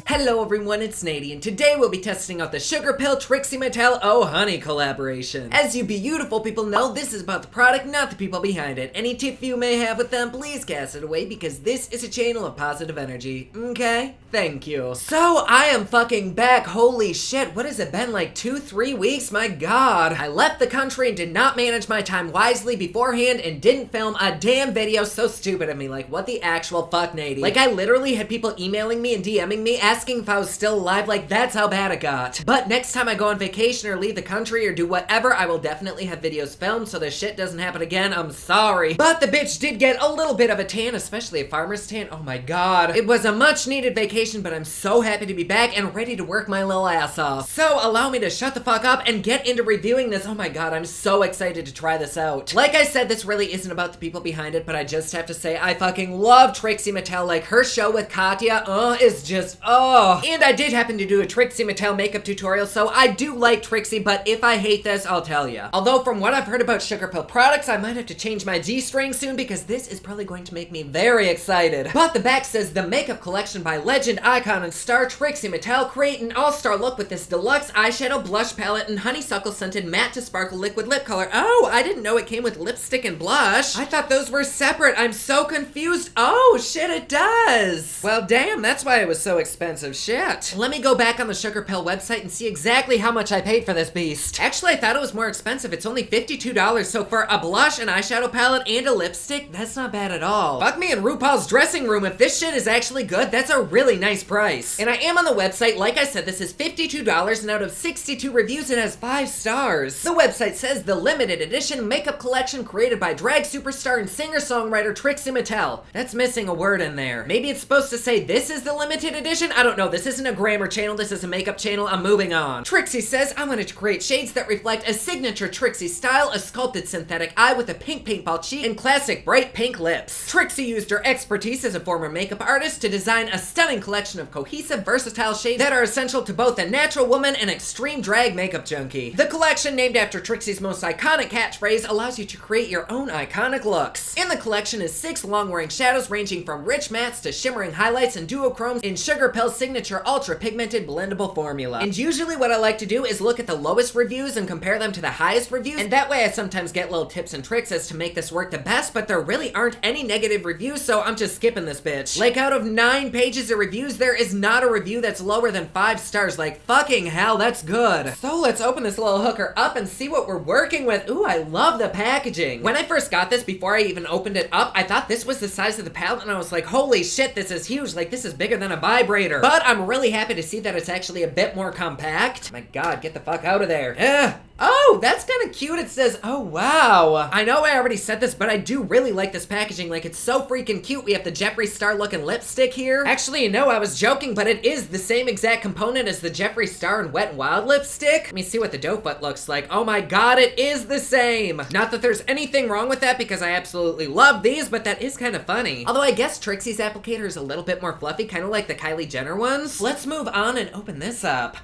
Hello everyone, it's Nady, and today we'll be testing out the SugarPill Trixie Mattel Oh Honey collaboration. As you beautiful people know, this is about the product, not the people behind it. Any tiff you may have with them, please cast it away because this is a channel of positive energy, okay? Thank you. So, I am fucking back, holy shit, what has it been, like 2-3 weeks? My god. I left the country and did not manage my time wisely beforehand and didn't film a damn video. So stupid of me, like what the actual fuck, Nady? Like I literally had people emailing me and DMing me asking if I was still alive, like that's how bad it got. But next time I go on vacation or leave the country or do whatever, I will definitely have videos filmed so this shit doesn't happen again. I'm sorry. But the bitch did get a little bit of a tan, especially a farmer's tan. Oh my god. It was a much needed vacation, but I'm so happy to be back and ready to work my little ass off. So allow me to shut the fuck up and get into reviewing this. Oh my god, I'm so excited to try this out. Like I said, this really isn't about the people behind it, but I just have to say I fucking love Trixie Mattel. Like her show with Katya, is just, And I did happen to do a Trixie Mattel makeup tutorial, so I do like Trixie, but if I hate this, I'll tell ya. Although from what I've heard about SugarPill products, I might have to change my G-string soon because this is probably going to make me very excited. But the back says, the makeup collection by legend, icon, and star Trixie Mattel create an all-star look with this deluxe eyeshadow blush palette and honeysuckle scented matte to sparkle liquid lip color. Oh, I didn't know it came with lipstick and blush. I thought those were separate. I'm so confused. Oh, shit, it does. Well, damn, that's why it was so expensive. Shit. Let me go back on the SugarPill website and see exactly how much I paid for this beast. Actually, I thought it was more expensive. It's only $52, so for a blush, an eyeshadow palette, and a lipstick, that's not bad at all. Fuck me in RuPaul's dressing room. If this shit is actually good, that's a really nice price. And I am on the website. Like I said, this is $52, and out of 62 reviews, it has 5 stars. The website says the limited edition makeup collection created by drag superstar and singer-songwriter Trixie Mattel. That's missing a word in there. Maybe it's supposed to say this is the limited edition? I don't know. This isn't a grammar channel. This is a makeup channel. I'm moving on. Trixie says, I wanted to create shades that reflect a signature Trixie style, a sculpted synthetic eye with a pink paintball cheek, and classic bright pink lips. Trixie used her expertise as a former makeup artist to design a stunning collection of cohesive, versatile shades that are essential to both a natural woman and extreme drag makeup junkie. The collection, named after Trixie's most iconic catchphrase, allows you to create your own iconic looks. In the collection is 6 long-wearing shadows ranging from rich mattes to shimmering highlights and duochromes in SugarPill's signature ultra-pigmented blendable formula. And usually what I like to do is look at the lowest reviews and compare them to the highest reviews, and that way I sometimes get little tips and tricks as to make this work the best, but there really aren't any negative reviews, so I'm just skipping this bitch. Like out of 9 pages of reviews, there is not a review that's lower than 5 stars. Like fucking hell, that's good. So let's open this little hooker up and see what we're working with. Ooh, I love the packaging. When I first got this, before I even opened it up, I thought this was the size of the palette, and I was like, holy shit, this is huge. Like this is bigger than a vibrator. But I'm really happy to see that it's actually a bit more compact. My god, get the fuck out of there. Oh, that's kind of cute. It says, oh wow. I know I already said this, but I do really like this packaging. Like it's so freaking cute. We have the Jeffree Star looking lipstick here. Actually, no, I was joking, but it is the same exact component as the Jeffree Star and Wet n Wild lipstick. Let me see what the doe foot looks like. Oh my god, it is the same. Not that there's anything wrong with that because I absolutely love these, but that is kind of funny. Although I guess Trixie's applicator is a little bit more fluffy, kind of like the Kylie Jenner ones. Let's move on and open this up.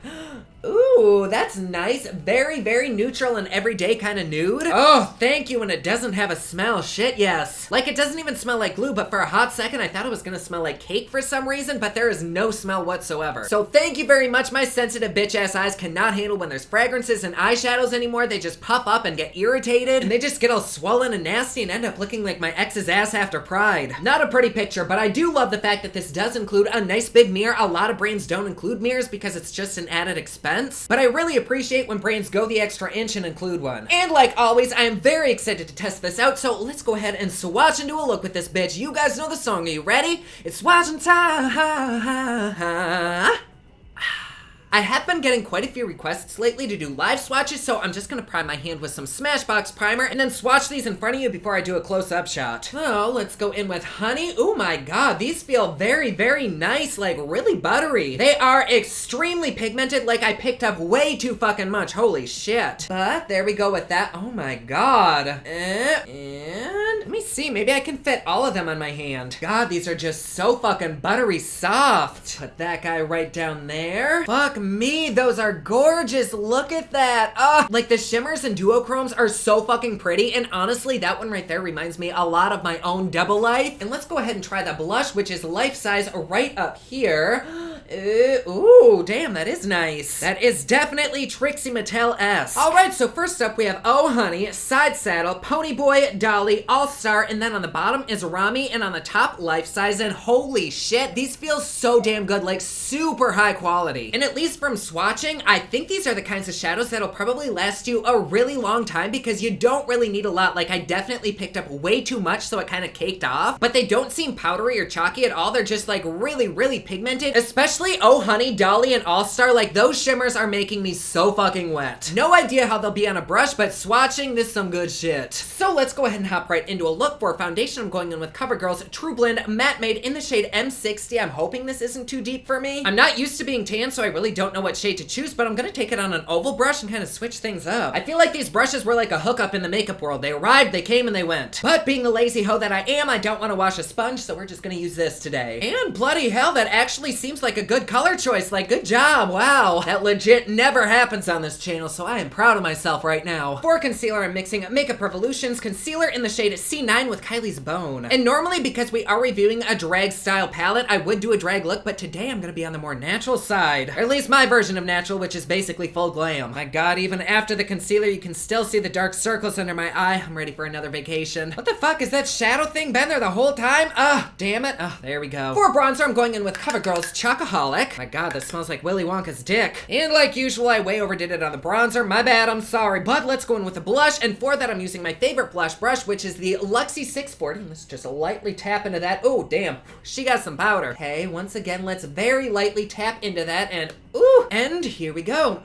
Ooh, that's nice. Very, very neutral and everyday kind of nude. Oh, thank you, and it doesn't have a smell. Shit, yes. Like, it doesn't even smell like glue, but for a hot second, I thought it was gonna smell like cake for some reason, but there is no smell whatsoever. So thank you very much. My sensitive bitch-ass eyes cannot handle when there's fragrances and eyeshadows anymore. They just puff up and get irritated, and they just get all swollen and nasty and end up looking like my ex's ass after Pride. Not a pretty picture, but I do love the fact that this does include a nice big mirror. A lot of brands don't include mirrors because it's just an added expense. But I really appreciate when brands go the extra inch and include one. And like always, I am very excited to test this out, so let's go ahead and swatch and do a look with this bitch. You guys know the song. Are you ready? It's swatching time. I have been getting quite a few requests lately to do live swatches, so I'm just gonna prime my hand with some Smashbox primer and then swatch these in front of you before I do a close-up shot. So let's go in with honey. Oh my god, these feel very, very nice, like really buttery. They are extremely pigmented, like I picked up way too fucking much, holy shit. But there we go with that. Oh my god. And let me see, maybe I can fit all of them on my hand. God, these are just so fucking buttery soft. Put that guy right down there. Fuck me, those are gorgeous. Look at that. Like the shimmers and duochromes are so fucking pretty, and honestly, that one right there reminds me a lot of my own Double Life. And let's go ahead and try the blush, which is life size right up here. Ooh, damn, that is nice. That is definitely Trixie Mattel-esque. All right, so first up we have Oh Honey, Side Saddle, Ponyboy, Dolly, All-Star, and then on the bottom is Rami, and on the top, Life Size, and holy shit, these feel so damn good, like super high quality. And at least from swatching, I think these are the kinds of shadows that'll probably last you a really long time because you don't really need a lot. Like, I definitely picked up way too much, so it kind of caked off, but they don't seem powdery or chalky at all. They're just like really, really pigmented, especially Oh Honey, Dolly, and All-Star. Like, those shimmers are making me so fucking wet. No idea how they'll be on a brush, but swatching, this is some good shit. So let's go ahead and hop right into a look. For foundation, I'm going in with CoverGirl's True Blend Matte Made in the shade M60. I'm hoping this isn't too deep for me. I'm not used to being tan, so I really don't know what shade to choose, but I'm gonna take it on an oval brush and kind of switch things up. I feel like these brushes were like a hookup in the makeup world. They arrived, they came, and they went. But being the lazy hoe that I am, I don't want to wash a sponge, so we're just gonna use this today. And bloody hell, that actually seems like a good color choice. Like, good job, wow. That legit never happens on this channel, so I am proud of myself right now. For concealer, I'm mixing Makeup Revolution's concealer in the shade C9 with Kylie's Bone. And normally, because we are reviewing a drag style palette, I would do a drag look, but today I'm gonna be on the more natural side. Or at least my version of natural, which is basically full glam. My god, even after the concealer, you can still see the dark circles under my eye. I'm ready for another vacation. What the fuck, is that shadow thing been there the whole time? Damn it. There we go. For bronzer, I'm going in with CoverGirl's Chocoholic. My god, this smells like Willy Wonka's dick. And like usual, I way overdid it on the bronzer. My bad, I'm sorry. But let's go in with the blush, and for that, I'm using my favorite blush brush, which is the Luxie 640. Let's just lightly tap into that. Oh, damn. She got some powder. Okay, once again, let's very lightly tap into that, and ooh, and here we go.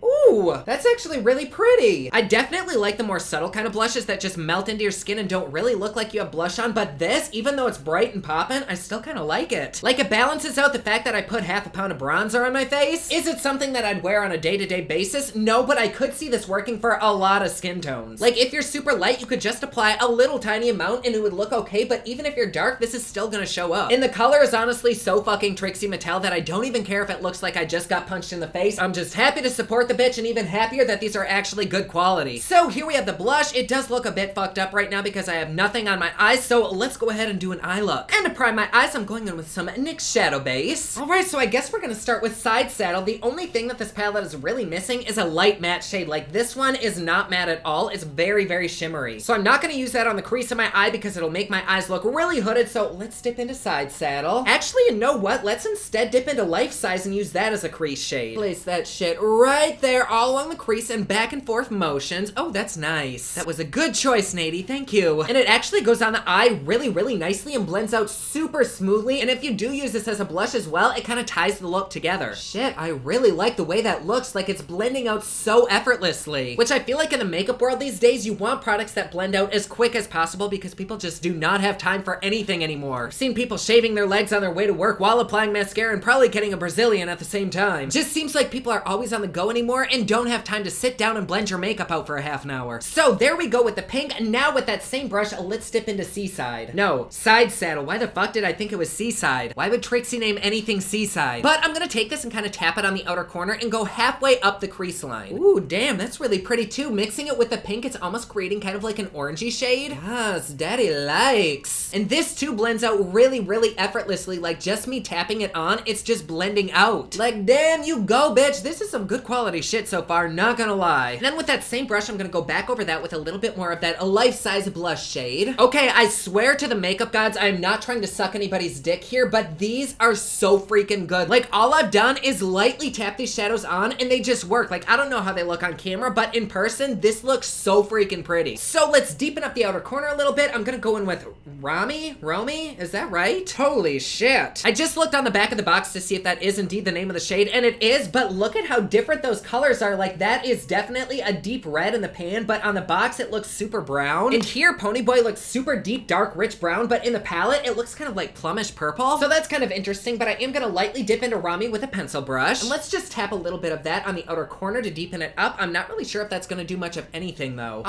Ooh, that's actually really pretty. I definitely like the more subtle kind of blushes that just melt into your skin and don't really look like you have blush on, but this, even though it's bright and poppin', I still kind of like it. Like, it balances out the fact that I put half a pound of bronzer on my face. Is it something that I'd wear on a day-to-day basis? No, but I could see this working for a lot of skin tones. Like, if you're super light, you could just apply a little tiny amount and it would look okay, but even if you're dark, this is still gonna show up. And the color is honestly so fucking Trixie Mattel that I don't even care if it looks like I just got punched in the face. I'm just happy to support the bitch and even happier that these are actually good quality. So here we have the blush. It does look a bit fucked up right now because I have nothing on my eyes, so let's go ahead and do an eye look. And to prime my eyes, I'm going in with some NYX Shadow Base. Alright, so I guess we're gonna start with Side Saddle. The only thing that this palette is really missing is a light matte shade. Like, this one is not matte at all. It's very, very shimmery. So I'm not gonna use that on the crease of my eye because it'll make my eyes look really hooded, so let's dip into Side Saddle. Actually, you know what? Let's instead dip into Life Size and use that as a crease shade. Place that shit right there, all along the crease and back and forth motions. Oh, that's nice. That was a good choice, Nady. Thank you. And it actually goes on the eye really, really nicely and blends out super smoothly. And if you do use this as a blush as well, it kind of ties the look together. Shit, I really like the way that looks. Like, it's blending out so effortlessly. Which I feel like in the makeup world these days, you want products that blend out as quick as possible because people just do not have time for anything anymore. I've seen people shaving their legs on their way to work while applying mascara and probably getting a Brazilian at the same time. Just seems like people are always on the go anymore and don't have time to sit down and blend your makeup out for a half an hour. So there we go with the pink. And now with that same brush, let's dip into Seaside. No, Side Saddle. Why the fuck did I think it was Seaside? Why would Trixie name anything Seaside? But I'm gonna take this and kind of tap it on the outer corner and go halfway up the crease line. Ooh, damn, that's really pretty too. Mixing it with the pink, it's almost creating kind of like an orangey shade. Yes, daddy likes. And this too blends out really, really effortlessly. Like, just me tapping it on, it's just blending out. Like, damn, you go, bitch. This is some good quality shit so far, not gonna lie. And then with that same brush, I'm gonna go back over that with a little bit more of that Life Size blush shade. Okay, I swear to the makeup gods, I'm not trying to suck anybody's dick here, but these are so freaking good. Like, all I've done is lightly tap these shadows on and they just work. Like, I don't know how they look on camera, but in person, this looks so freaking pretty. So let's deepen up the outer corner a little bit. I'm gonna go in with Romy? Is that right? Holy shit. I just looked on the back of the box to see if that is indeed the name of the shade, and it is, but look at how different those colors are. Like, that is definitely a deep red in the pan, but on the box, it looks super brown. And here, Ponyboy looks super deep, dark, rich brown, but in the palette, it looks kind of like plummish purple. So that's kind of interesting, but I am gonna lightly dip into Rami with a pencil brush. And let's just tap a little bit of that on the outer corner to deepen it up. I'm not really sure if that's gonna do much of anything though.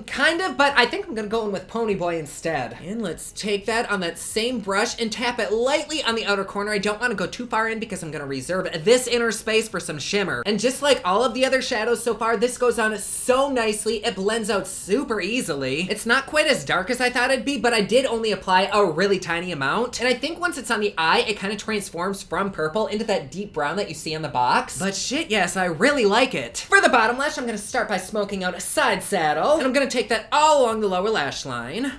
Kind of, but I think I'm gonna go in with Ponyboy instead. And let's take that on that same brush and tap it lightly on the outer corner. I don't want to go too far in because I'm gonna reserve this inner space for some shimmer. And just like all of the other shadows so far. This goes on so nicely. It blends out super easily. It's not quite as dark as I thought it'd be, but I did only apply a really tiny amount. And I think once it's on the eye, it kind of transforms from purple into that deep brown that you see on the box. But shit, yes, I really like it. For the bottom lash, I'm gonna start by smoking out a side saddle. And I'm gonna take that all along the lower lash line.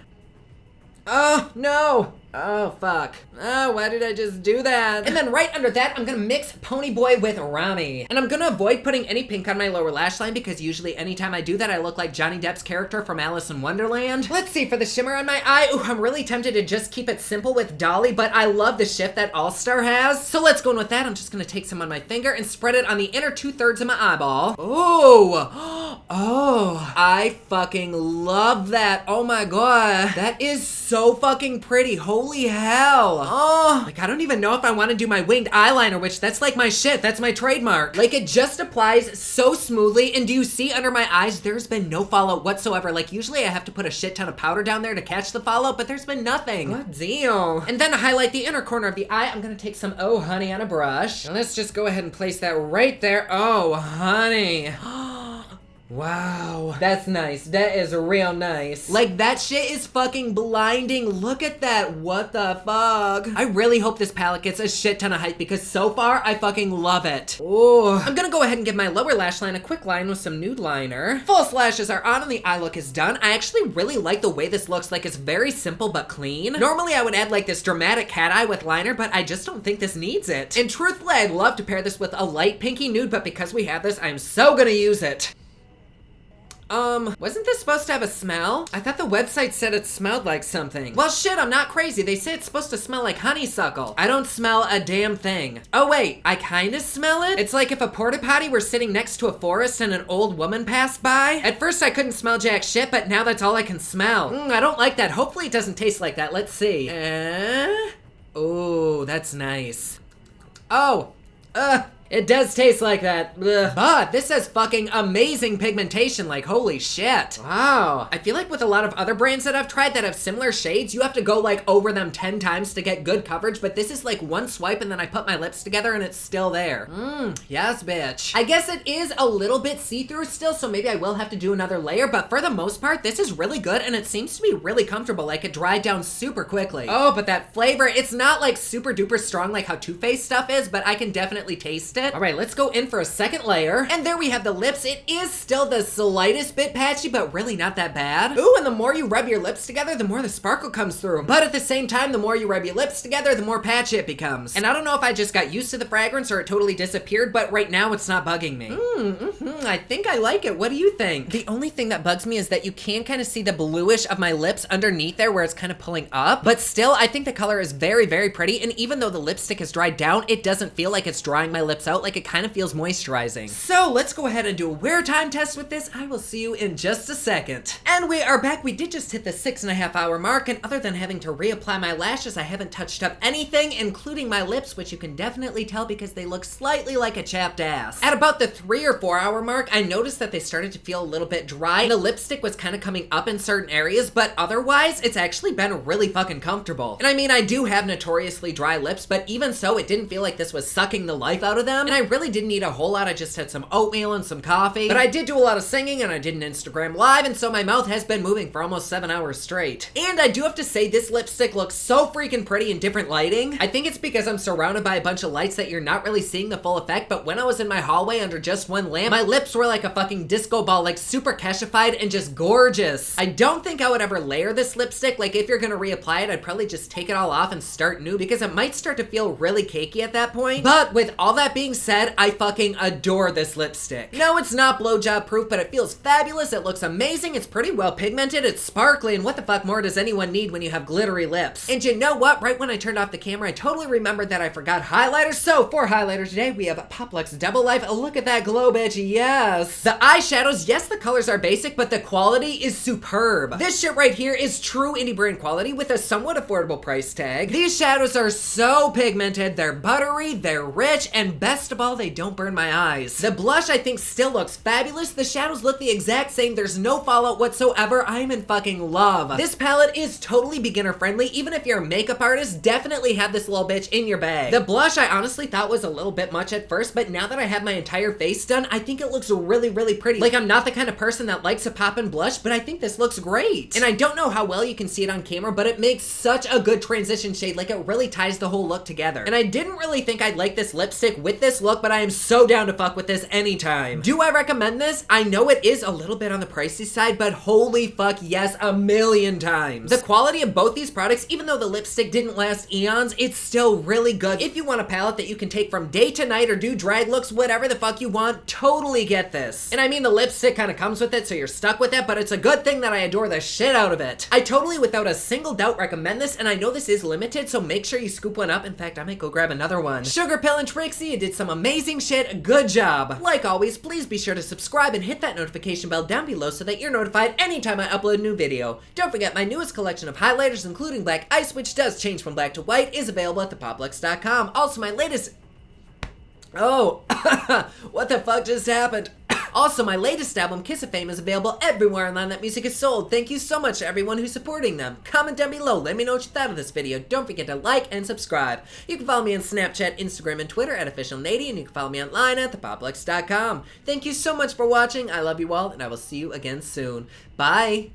Oh, no. Oh, fuck. Oh, why did I just do that? And then right under that, I'm gonna mix Pony Boy with Rami. And I'm gonna avoid putting any pink on my lower lash line because usually anytime I do that, I look like Johnny Depp's character from Alice in Wonderland. Let's see, for the shimmer on my eye, ooh, I'm really tempted to just keep it simple with Dolly, but I love the shift that All Star has. So let's go in with that. I'm just gonna take some on my finger and spread it on the inner 2/3 of my eyeball. Oh, oh, I fucking love that. Oh my God. That is so fucking pretty. Holy hell. Oh, like I don't even know if I want to do my winged eyeliner, which that's like my shit. That's my trademark. Like it just applies so smoothly. And do you see under my eyes, there's been no fallout whatsoever. Like usually I have to put a shit ton of powder down there to catch the fallout, but there's been nothing. What deal? And then to highlight the inner corner of the eye, I'm gonna take some Oh Honey on a brush. And let's just go ahead and place that right there. Oh Honey. Wow, that's nice. That is real nice. Like, that shit is fucking blinding. Look at that. What the fuck? I really hope this palette gets a shit ton of hype because so far, I fucking love it. Oh, I'm gonna go ahead and give my lower lash line a quick line with some nude liner. False lashes are on and the eye look is done. I actually really like the way this looks. Like, it's very simple but clean. Normally, I would add like this dramatic cat eye with liner, but I just don't think this needs it. And truthfully, I'd love to pair this with a light pinky nude, but because we have this, I'm so gonna use it. Wasn't this supposed to have a smell? I thought the website said it smelled like something. Well, shit, I'm not crazy. They say it's supposed to smell like honeysuckle. I don't smell a damn thing. Oh, wait, I kinda smell it? It's like if a porta potty were sitting next to a forest and an old woman passed by. At first, I couldn't smell jack shit, but now that's all I can smell. I don't like that. Hopefully, it doesn't taste like that. Let's see. Oh, that's nice. Oh, it does taste like that. Ugh. But this has fucking amazing pigmentation, like holy shit. Wow. I feel like with a lot of other brands that I've tried that have similar shades, you have to go like over them 10 times to get good coverage, but this is like one swipe and then I put my lips together and it's still there. Yes, bitch. I guess it is a little bit see-through still, so maybe I will have to do another layer, but for the most part, this is really good and it seems to be really comfortable. Like it dried down super quickly. Oh, but that flavor, it's not like super duper strong like how Too Faced stuff is, but I can definitely taste it. All right, let's go in for a second layer. And there we have the lips. It is still the slightest bit patchy, but really not that bad. Ooh, and the more you rub your lips together, the more the sparkle comes through. But at the same time, the more you rub your lips together, the more patchy it becomes. And I don't know if I just got used to the fragrance or it totally disappeared, but right now it's not bugging me. I think I like it. What do you think? The only thing that bugs me is that you can kind of see the bluish of my lips underneath there where it's kind of pulling up. But still, I think the color is very, very pretty. And even though the lipstick is dried down, it doesn't feel like it's drying my lips out. Like it kind of feels moisturizing. So let's go ahead and do a wear time test with this. I will see you in just a second. And we are back. We did just hit the 6.5 hour mark, and other than having to reapply my lashes, I haven't touched up anything, including my lips, which you can definitely tell because they look slightly like a chapped ass. At about the 3 or 4 hour mark, I noticed that they started to feel a little bit dry, and the lipstick was kind of coming up in certain areas, but otherwise, it's actually been really fucking comfortable. And I mean, I do have notoriously dry lips, but even so, it didn't feel like this was sucking the life out of them, and I really didn't eat a whole lot. I just had some oatmeal and some coffee, but I did do a lot of singing and I did an Instagram live, and so my mouth has been moving for almost 7 hours straight. And I do have to say, this lipstick looks so freaking pretty in different lighting. I think it's because I'm surrounded by a bunch of lights that you're not really seeing the full effect, but when I was in my hallway under just one lamp, my lips were like a fucking disco ball, like super cashified and just gorgeous. I don't think I would ever layer this lipstick. Like if you're gonna reapply it, I'd probably just take it all off and start new because it might start to feel really cakey at that point. But with all that being said, I fucking adore this lipstick. No, it's not blowjob proof, but it feels fabulous. It looks amazing. It's pretty well pigmented. It's sparkly, and what the fuck more does anyone need when you have glittery lips? And you know what? Right when I turned off the camera, I totally remembered that I forgot highlighters. So for highlighter today, we have Pop Luxe Double Life. Look at that glow, bitch. Yes. The eyeshadows, yes, the colors are basic, but the quality is superb. This shit right here is true indie brand quality with a somewhat affordable price tag. These shadows are so pigmented. They're buttery, they're rich, and best best of all, they don't burn my eyes. The blush I think still looks fabulous. The shadows look the exact same. There's no fallout whatsoever. I'm in fucking love. This palette is totally beginner friendly. Even if you're a makeup artist, definitely have this little bitch in your bag. The blush I honestly thought was a little bit much at first, but now that I have my entire face done, I think it looks really, really pretty. Like, I'm not the kind of person that likes a pop-in blush, but I think this looks great. And I don't know how well you can see it on camera, but it makes such a good transition shade. Like, it really ties the whole look together. And I didn't really think I'd like this lipstick with this look, but I am so down to fuck with this anytime. Do I recommend this? I know it is a little bit on the pricey side, but holy fuck yes, a million times. The quality of both these products, even though the lipstick didn't last eons, it's still really good. If you want a palette that you can take from day to night or do drag looks, whatever the fuck you want, totally get this. And I mean, the lipstick kind of comes with it, so you're stuck with it, but it's a good thing that I adore the shit out of it. I totally, without a single doubt, recommend this, and I know this is limited, so make sure you scoop one up. In fact, I might go grab another one. SugarPill and Trixie, you did some amazing shit. Good job. Like always, please be sure to subscribe and hit that notification bell down below so that you're notified anytime I upload a new video. Don't forget, my newest collection of highlighters, including black ice, which does change from black to white, is available at thepopluxe.com. Also, my latest... Oh, what the fuck just happened? Also, my latest album, Kiss of Fame, is available everywhere online that music is sold. Thank you so much to everyone who's supporting them. Comment down below, let me know what you thought of this video. Don't forget to like and subscribe. You can follow me on Snapchat, Instagram, and Twitter at OfficialNady, and you can follow me online at thepopluxe.com. Thank you so much for watching. I love you all, and I will see you again soon. Bye!